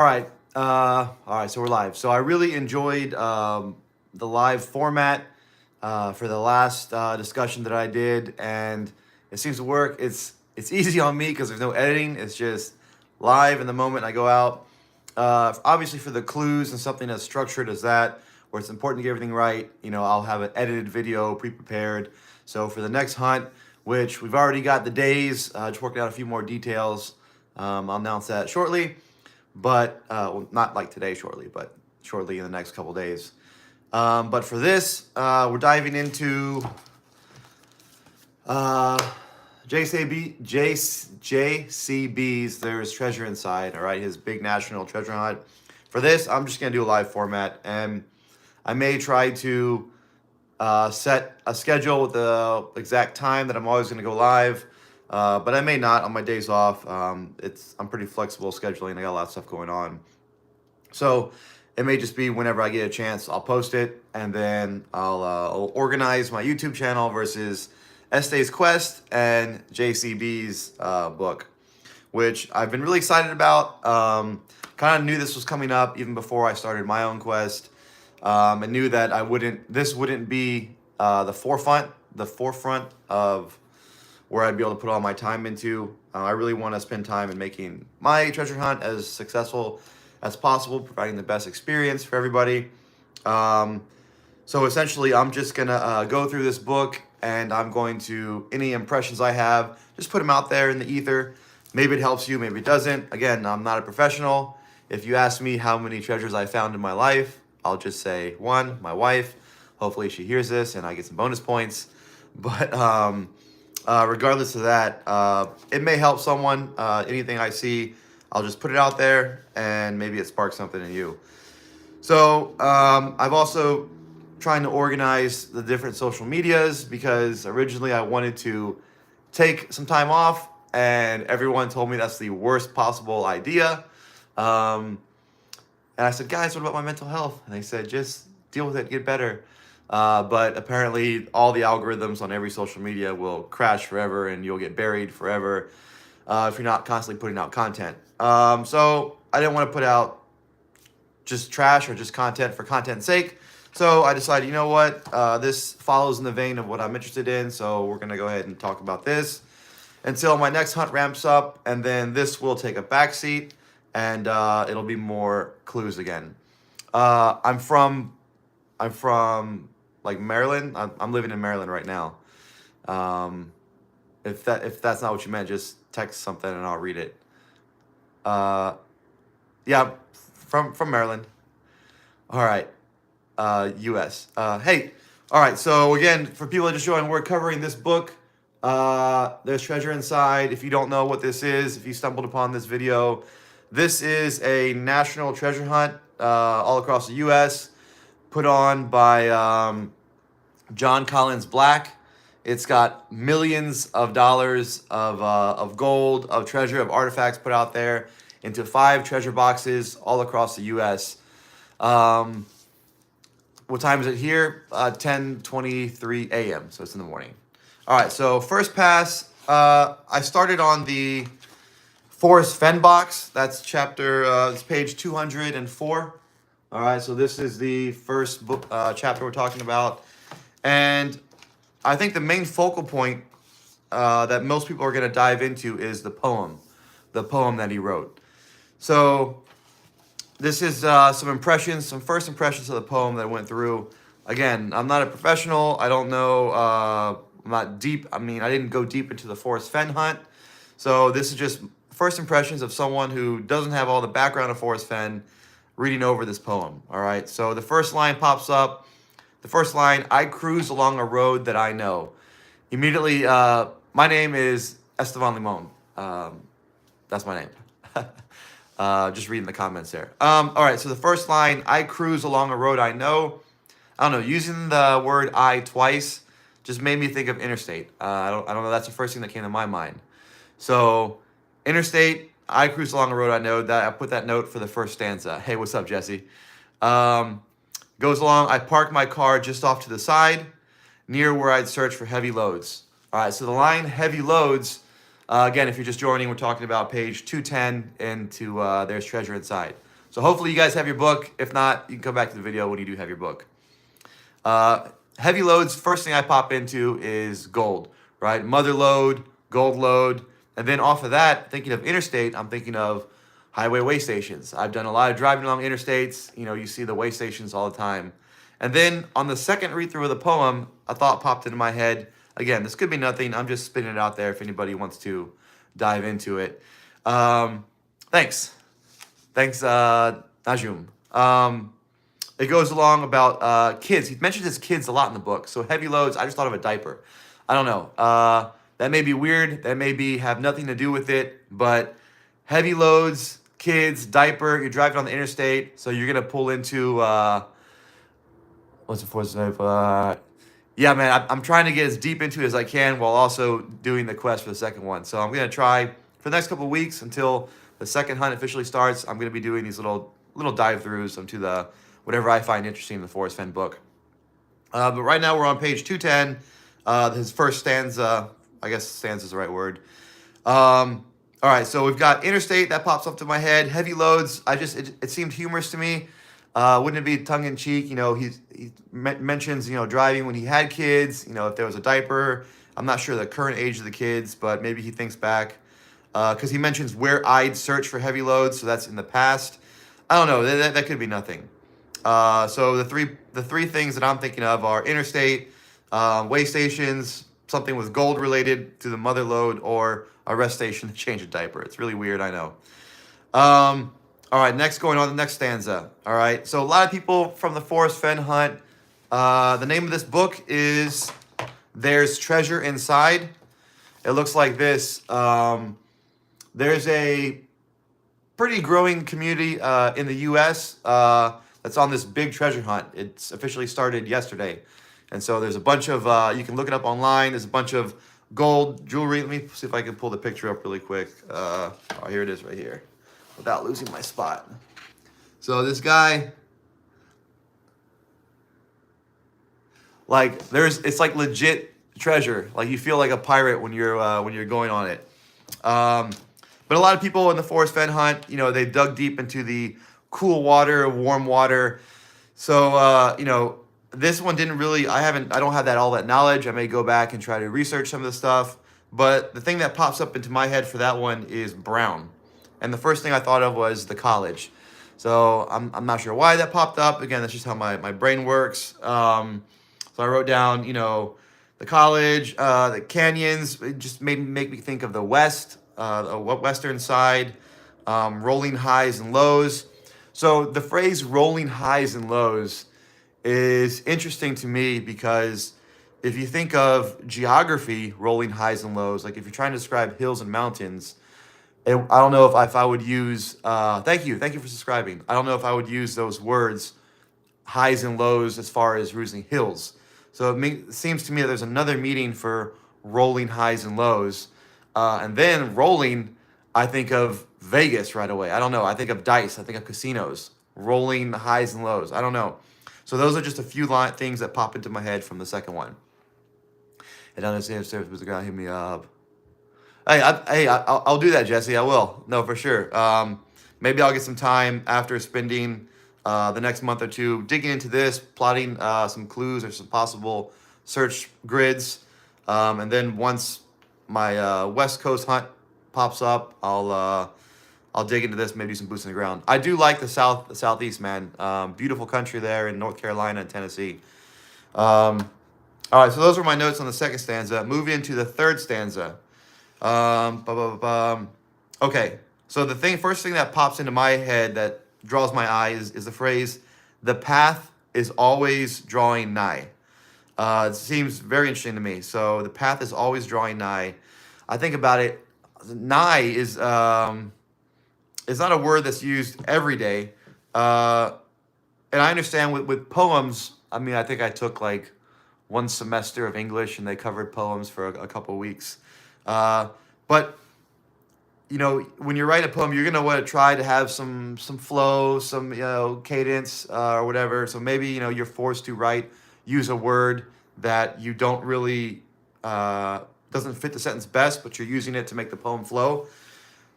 All right, so we're live. So I really enjoyed the live format for the last discussion that I did, and it seems to work. It's easy on me because there's no editing. It's just live in the moment I go out. Obviously, for the clues and something as structured as that, where it's important to get everything right, I'll have an edited video pre-prepared. So for the next hunt, which we've already got the days, just working out a few more details. I'll announce that shortly. But well, not like today shortly, but shortly in the next couple days. But for this, we're diving into JCB's There's Treasure Inside, all right, his big national treasure hunt. For this, I'm just going to do a live format, and I may try to set a schedule with the exact time that I'm always going to go live. But I may not on my days off. I'm pretty flexible scheduling. I got a lot of stuff going on. So it may just be whenever I get a chance, I'll post it, and then I'll organize my YouTube channel versus Este's Quest and JCB's book, which I've been really excited about. Kind of knew this was coming up even before I started my own quest. I knew that this wouldn't be the forefront of where I'd be able to put all my time into. I really want to spend time in making my treasure hunt as successful as possible, providing the best experience for everybody. So essentially, I'm just going to go through this book, and I'm going to, any impressions I have, just put them out there in the ether. Maybe it helps you, maybe it doesn't. Again, I'm not a professional. If you ask me how many treasures I found in my life, I'll just say one, my wife. Hopefully she hears this and I get some bonus points. But regardless of that, it may help someone. Anything I see, I'll just put it out there, and maybe it sparks something in you. So I've also trying to organize the different social medias, because originally I wanted to take some time off, and everyone told me that's the worst possible idea. And I said, guys, what about my mental health? And they said, just deal with it, get better. But apparently all the algorithms on every social media will crash forever, and you'll get buried forever if you're not constantly putting out content. So I didn't want to put out just trash or just content for content's sake. So I decided, you know what, this follows in the vein of what I'm interested in, so we're going to go ahead and talk about this until my next hunt ramps up, and then this will take a backseat, and it'll be more clues again. I'm from like Maryland. I'm living in Maryland right now. If that's not what you meant, just text something and I'll read it. Yeah, from Maryland. All right, U.S. Hey, all right. So again, for people that just joined, we're covering this book. There's Treasure Inside. If you don't know what this is, if you stumbled upon this video, this is a national treasure hunt all across the U.S. put on by John Collins Black. It's got millions of dollars of gold, of treasure, of artifacts put out there into 5 treasure boxes all across the U.S. What time is it here? 10:23 a.m., so it's in the morning. All right, so first pass, I started on the Forest Fen box. That's it's page 204. All right, so this is the first book chapter we're talking about. And I think the main focal point that most people are going to dive into is the poem that he wrote. So this is some first impressions of the poem that I went through. Again, I'm not a professional. I don't know. I'm not deep. I didn't go deep into the Forest Fen hunt. So this is just first impressions of someone who doesn't have all the background of Forest Fen reading over this poem. All right. So the first line pops up. The first line, I cruise along a road that I know. Immediately, my name is Esteban Limon. That's my name. Just reading the comments there. All right, so the first line, I cruise along a road I know. I don't know, using the word I twice just made me think of interstate. I don't know, that's the first thing that came to my mind. So, interstate, I cruise along a road I know. That I put that note for the first stanza. Hey, what's up, Jesse? Goes along, I park my car just off to the side, near where I'd search for heavy loads. All right, so the line heavy loads, again, if you're just joining, we're talking about page 210 into There's Treasure Inside. So hopefully you guys have your book. If not, you can come back to the video when you do have your book. Heavy loads, first thing I pop into is gold, right? Mother load, gold load. And then off of that, thinking of interstate, I'm thinking of highway way stations. I've done a lot of driving along interstates. You know, you see the way stations all the time. And then on the second read through of the poem, a thought popped into my head. Again, this could be nothing. I'm just spinning it out there if anybody wants to dive into it. Thanks. Thanks, Najum. It goes along about kids. He mentions his kids a lot in the book. So heavy loads, I just thought of a diaper. I don't know. That may be weird. That may have nothing to do with it. But heavy loads, kids, diaper, you're driving on the interstate. So you're going to pull into, what's the fourth name? Yeah, man, I'm trying to get as deep into it as I can while also doing the quest for the second one. So I'm going to try for the next couple of weeks until the second hunt officially starts. I'm going to be doing these little dive throughs into the whatever I find interesting in the Forrest Fenn book. But right now we're on page 210, his first stanza. I guess stanza is the right word. All right, so we've got interstate that pops up to my head. Heavy loads. It seemed humorous to me. Wouldn't it be tongue in cheek? You know, he mentions, you know, driving when he had kids. You know, if there was a diaper. I'm not sure the current age of the kids, but maybe he thinks back because he mentions where I'd search for heavy loads. So that's in the past. I don't know. That could be nothing. So the three things that I'm thinking of are interstate, way stations, something with gold related to the mother load, or a rest station to change a diaper. It's really weird, I know. All right, next, going on to the next stanza. All right, so a lot of people from the Forrest Fenn hunt. The name of this book is There's Treasure Inside. It looks like this. There's a pretty growing community in the U.S. That's on this big treasure hunt. It's officially started yesterday. And so there's a bunch of, you can look it up online. There's a bunch of gold jewelry. Let me see if I can pull the picture up really quick. Oh, here it is right here, without losing my spot. So this guy, like, it's like legit treasure. Like, you feel like a pirate when you're going on it. But a lot of people in the Forrest Fenn hunt, you know, they dug deep into the cool water, warm water. So, you know, this one didn't really, I don't have all that knowledge. I may go back and try to research some of the stuff. But the thing that pops up into my head for that one is brown. And the first thing I thought of was the college. So I'm not sure why that popped up. Again, that's just how my brain works. So I wrote down, you know, the college, the canyons. It just make me think of the West, the western side, rolling highs and lows. So the phrase rolling highs and lows is interesting to me because if you think of geography, rolling highs and lows, like if you're trying to describe hills and mountains, I don't know if I would use, thank you for subscribing. I don't know if I would use those words, highs and lows, as far as using hills. So it seems to me that there's another meaning for rolling highs and lows. And then rolling, I think of Vegas right away. I don't know. I think of dice. I think of casinos. Rolling highs and lows. I don't know. So those are just a few things that pop into my head from the second one. And down the stairs, was the guy hit me up. Hey, I'll do that, Jesse. I will. No, for sure. Maybe I'll get some time after spending the next month or two digging into this, plotting some clues or some possible search grids. And then once my West Coast hunt pops up, I'll dig into this, maybe do some boots on the ground. I do like the Southeast, man. Beautiful country there in North Carolina and Tennessee. All right, so those were my notes on the second stanza. Moving into the third stanza. Okay, so the first thing that pops into my head that draws my eye is the phrase, "The path is always drawing nigh." It seems very interesting to me. So the path is always drawing nigh. I think about it. Nigh is it's not a word that's used every day. And I understand with poems, I mean, I think I took like one semester of English and they covered poems for a couple weeks. But, you know, when you write a poem, you're going to want to try to have some flow, some, you know, cadence or whatever. So maybe, you know, you're forced to use a word that you don't really, doesn't fit the sentence best, but you're using it to make the poem flow.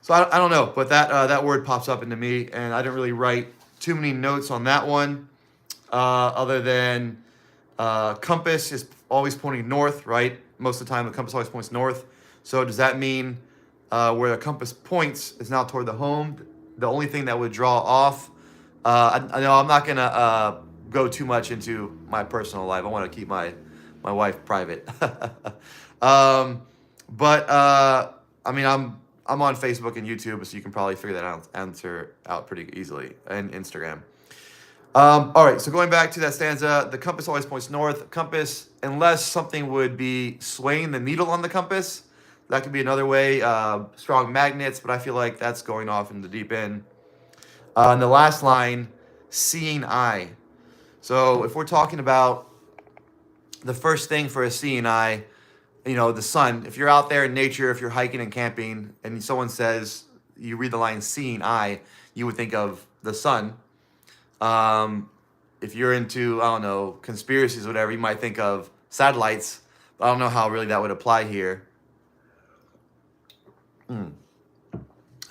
So I don't know, but that word pops up into me, and I didn't really write too many notes on that one, other than compass is always pointing north, right? Most of the time, the compass always points north. So does that mean where the compass points is now toward the home? The only thing that would draw off, I know I'm not gonna go too much into my personal life. I want to keep my wife private. But I mean, I'm on Facebook and YouTube, so you can probably figure that answer out pretty easily, and Instagram. All right, so going back to that stanza, the compass always points north. Compass, unless something would be swaying the needle on the compass, that could be another way. Strong magnets, but I feel like that's going off in the deep end. And the last line, seeing eye. So if we're talking about the first thing for a seeing eye, the sun. If you're out there in nature, if you're hiking and camping, and someone says, you read the line seeing eye, you would think of the sun. If you're into, I don't know, conspiracies or whatever, you might think of satellites. I don't know how really that would apply here.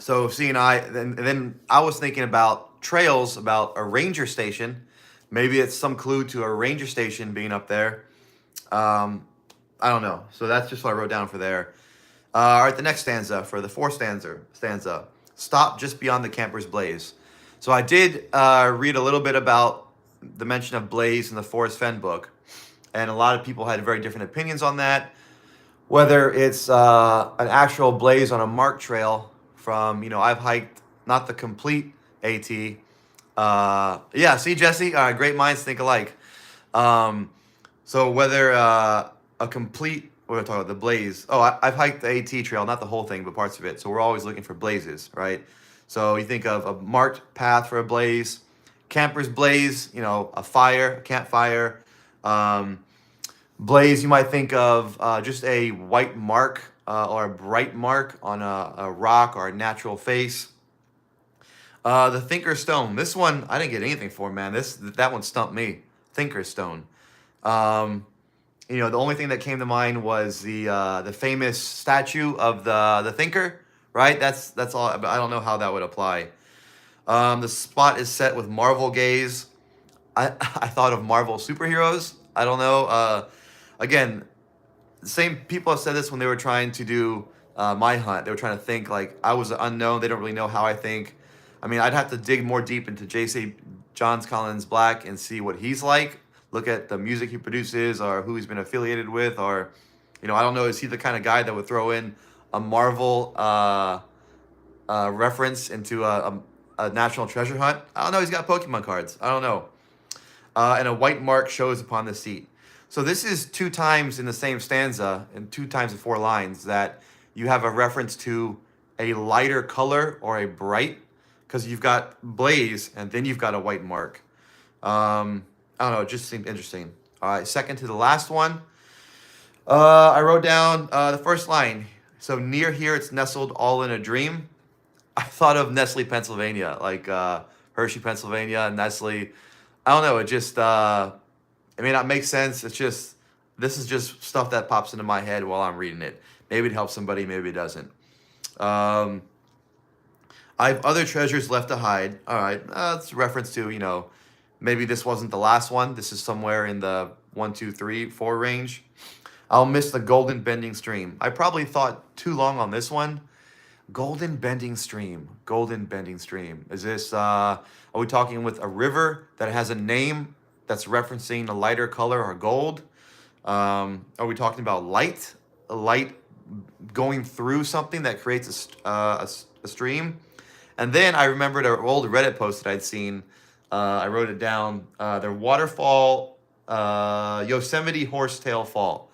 So seeing eye, then I was thinking about trails, about a ranger station. Maybe it's some clue to a ranger station being up there. I don't know. So that's just what I wrote down for there. All right, the next stanza for the fourth stanza. Stop just beyond the camper's blaze. So I did read a little bit about the mention of blaze in the Forrest Fenn book, and a lot of people had very different opinions on that. Whether it's an actual blaze on a marked trail from, I've hiked not the complete AT. Yeah, see, Jesse, great minds think alike. So whether a complete, what are we talking about, the blaze? Oh, I've hiked the AT trail, not the whole thing, but parts of it. So we're always looking for blazes, right? So you think of a marked path for a blaze, camper's blaze, a fire, a campfire. Blaze, you might think of just a white mark or a bright mark on a rock or a natural face. The Thinker's Stone. This one, I didn't get anything for, man. That one stumped me. Thinker's Stone. The only thing that came to mind was the famous statue of the thinker, right? That's all. I don't know how that would apply. The spot is set with Marvel gaze. I thought of Marvel superheroes. I don't know. Again, the same people have said this when they were trying to do my hunt. They were trying to think like I was unknown. They don't really know how I think. I mean, I'd have to dig more deep into JC Johns Collins Black and see what he's like. Look at the music he produces or who he's been affiliated with, or, I don't know, is he the kind of guy that would throw in a Marvel reference into a national treasure hunt? I don't know. He's got Pokemon cards. I don't know. And a white mark shows upon the seat. So this is 2 times in the same stanza and 2 times in 4 lines that you have a reference to a lighter color or a bright, because you've got blaze and then you've got a white mark. I don't know, it just seemed interesting. All right, second to the last one. I wrote down the first line. So near here, it's nestled all in a dream. I thought of Nestle, Pennsylvania, like Hershey, Pennsylvania, Nestle. I don't know, it just, it may not make sense. It's just, this is just stuff that pops into my head while I'm reading it. Maybe it helps somebody, maybe it doesn't. I have other treasures left to hide. All right, it's a reference to, maybe this wasn't the last one. This is somewhere in the 1, 2, 3, 4 range. I'll miss the golden bending stream. I probably thought too long on this one. Golden bending stream. Golden bending stream. Is this, are we talking with a river that has a name that's referencing a lighter color or gold? Are we talking about light? A light going through something that creates a stream? And then I remembered an old Reddit post that I'd seen. I wrote it down. The waterfall, Yosemite Horsetail Fall.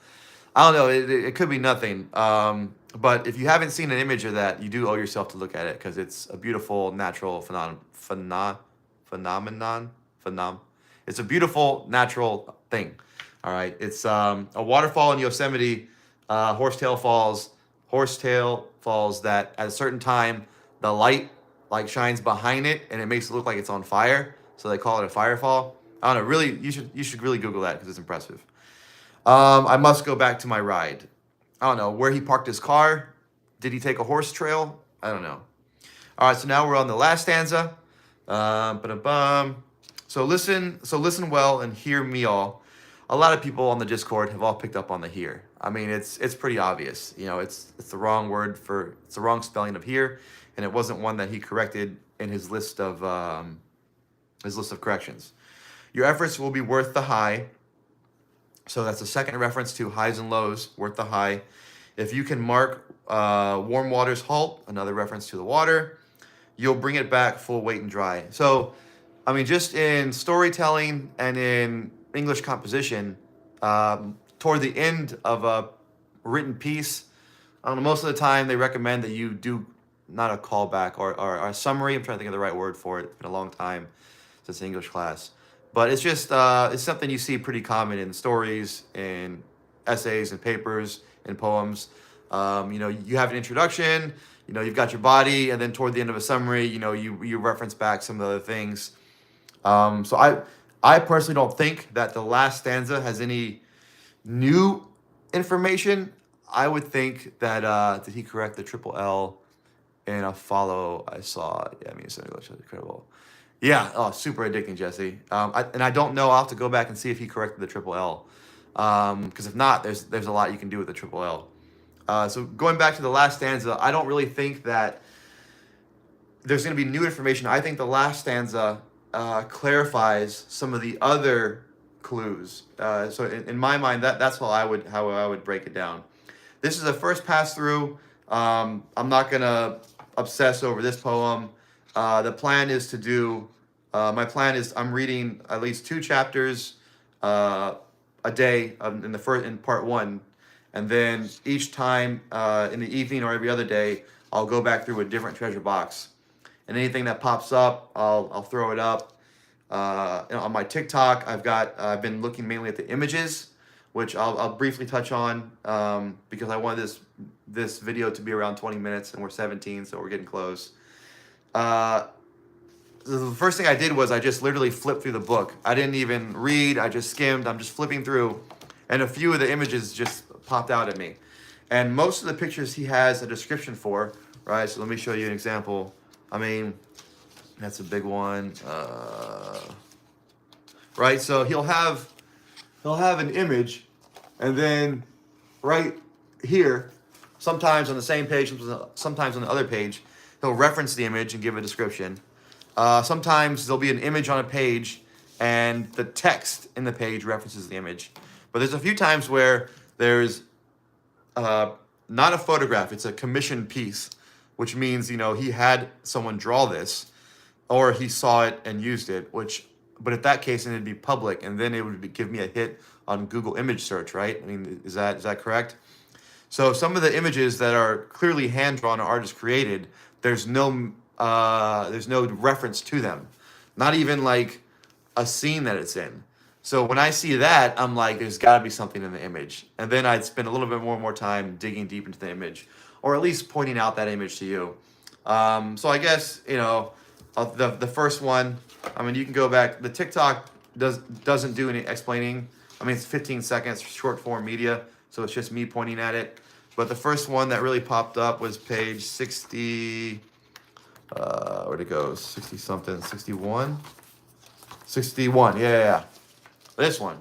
I don't know. It could be nothing. But if you haven't seen an image of that, you do owe yourself to look at it because it's a beautiful natural phenomenon. It's a beautiful natural thing. All right. It's a waterfall in Yosemite, Horsetail Falls. Horsetail Falls that at a certain time the light like shines behind it and it makes it look like it's on fire. So they call it a firefall. I don't know. Really, you should really Google that because it's impressive. I must go back to my ride. I don't know where he parked his car. Did he take a horse trail? I don't know. All right, so now we're on the last stanza. Ba-da-bum. So listen well and hear me all. A lot of people on the Discord have all picked up on the here. I mean, it's pretty obvious. You know, it's the wrong word for, it's the wrong spelling of here, and it wasn't one that he corrected in his list of corrections. Your efforts will be worth the high. So that's a second reference to highs and lows, worth the high. If you can mark warm water's halt, another reference to the water, you'll bring it back full weight and dry. So, I mean, just in storytelling and in English composition, toward the end of a written piece, I don't know, most of the time they recommend that you do not a callback or a summary. I'm trying to think of the right word for it. It's been a long time since English class. But it's just, it's something you see pretty common in stories, in essays and papers and poems. You know, you have an introduction, you know, you've got your body, and then toward the end of a summary, you know, you reference back some of the other things. So I personally don't think that the last stanza has any new information. I would think that, did he correct the triple L in a follow I saw? Yeah, I mean, it's incredible. Yeah, oh, super addicting, Jesse. And I don't know. I'll have to go back and see if he corrected the triple L. Because if not, there's a lot you can do with the triple L. So going back to the last stanza, I don't really think that there's going to be new information. I think the last stanza clarifies some of the other clues. So in my mind, that's how I would break it down. This is a first pass through. I'm not going to obsess over this poem. The plan is to do, my plan is I'm reading at least 2 chapters a day in part 1, and then each time in the evening or every other day, I'll go back through a different treasure box, and anything that pops up, I'll throw it up. On my TikTok, I've been looking mainly at the images, which I'll briefly touch on because I wanted this video to be around 20 minutes, and we're 17, so we're getting close. The first thing I did was I just literally flipped through the book. I didn't even read. I just skimmed. I'm just flipping through, and a few of the images just popped out at me. And most of the pictures he has a description for, right? So let me show you an example. I mean, that's a big one, right? So he'll have an image, and then right here, sometimes on the same page, sometimes on the other page, he'll reference the image and give a description. Sometimes there'll be an image on a page and the text in the page references the image. But there's a few times where there's not a photograph, it's a commissioned piece, which means, you know, he had someone draw this or he saw it and used it, but in that case, it'd be public, and then it would give me a hit on Google image search, right? I mean, is that correct? So some of the images that are clearly hand-drawn or artist created, there's no reference to them, not even like a scene that it's in. So when I see that, I'm like, there's got to be something in the image, and then I'd spend a little bit more time digging deep into the image, or at least pointing out that image to you. So I guess, you know, the first one, I mean, you can go back. The TikTok doesn't do any explaining. I mean, it's 15 seconds, short form media, so it's just me pointing at it. But the first one that really popped up was page 60, where'd it go? 60 something, 61? 61, yeah. This one,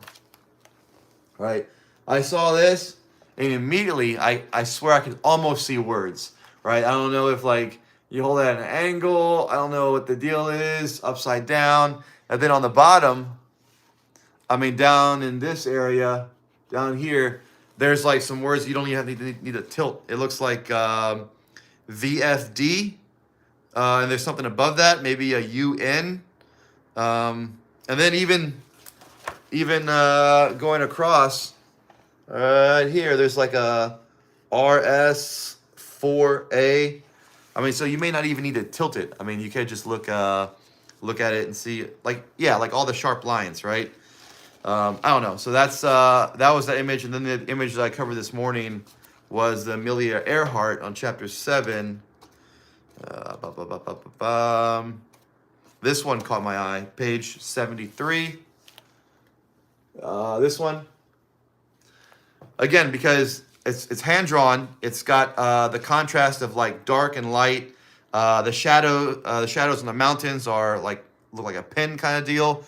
right? I saw this, and immediately, I swear I could almost see words, right? I don't know if, like, you hold it at an angle, I don't know what the deal is, upside down, and then on the bottom, I mean, down in this area, down here, there's like some words you don't even need to tilt. It looks like VFD, and there's something above that, maybe a UN, and then even going across right here, there's like a RS4A. I mean, so you may not even need to tilt it. I mean, you could just look at it and see, like, yeah, like all the sharp lines, right? I don't know. So that was that image, and then the image that I covered this morning was the Amelia Earhart on chapter 7. This one caught my eye, page 73. This one, again, because it's hand drawn. It's got the contrast of like dark and light. The shadows on the mountains are like look like a pin kind of deal,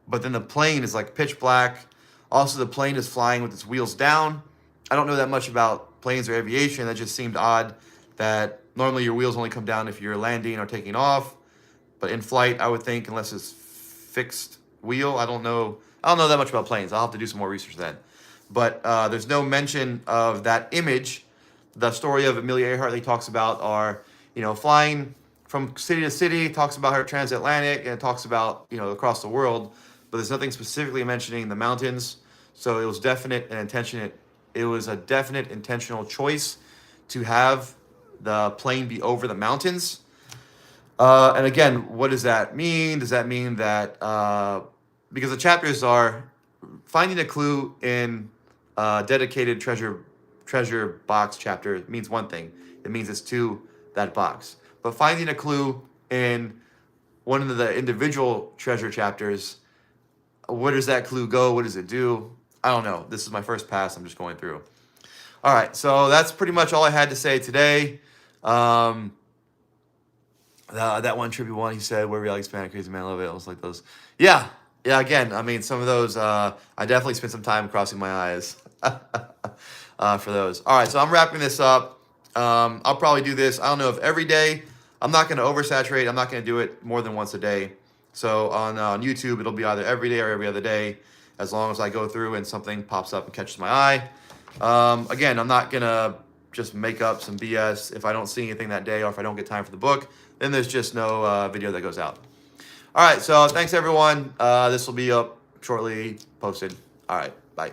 but then the plane is like pitch black. Also, the plane is flying with its wheels down. I don't know that much about planes or aviation. That just seemed odd. That normally your wheels only come down if you're landing or taking off, but in flight, I would think unless it's fixed wheel. I don't know. I don't know that much about planes. I'll have to do some more research then. But there's no mention of that image. The story of Amelia Earhart that he talks about are, flying from city to city, talks about her transatlantic, and it talks about, across the world, but there's nothing specifically mentioning the mountains. So it was it was a definite intentional choice to have the plane be over the mountains. And again, what does that mean? Does that mean that, because the chapters are finding a clue in dedicated treasure box chapter means one thing. It means it's to that box. But finding a clue in one of the individual treasure chapters, where does that clue go? What does it do? I don't know. This is my first pass. I'm just going through. All right, so that's pretty much all I had to say today. That one tribute one, he said, "Where reality Hispanic crazy man, love it." I was like those. Yeah. Again, I mean, some of those. I definitely spent some time crossing my eyes for those. All right, so I'm wrapping this up. I'll probably do this. I don't know if every day. I'm not going to oversaturate. I'm not going to do it more than once a day. So on YouTube, it'll be either every day or every other day, as long as I go through and something pops up and catches my eye. Again, I'm not going to just make up some BS. If I don't see anything that day or if I don't get time for the book, then there's just no video that goes out. All right, so thanks, everyone. This will be up shortly, posted. All right, bye.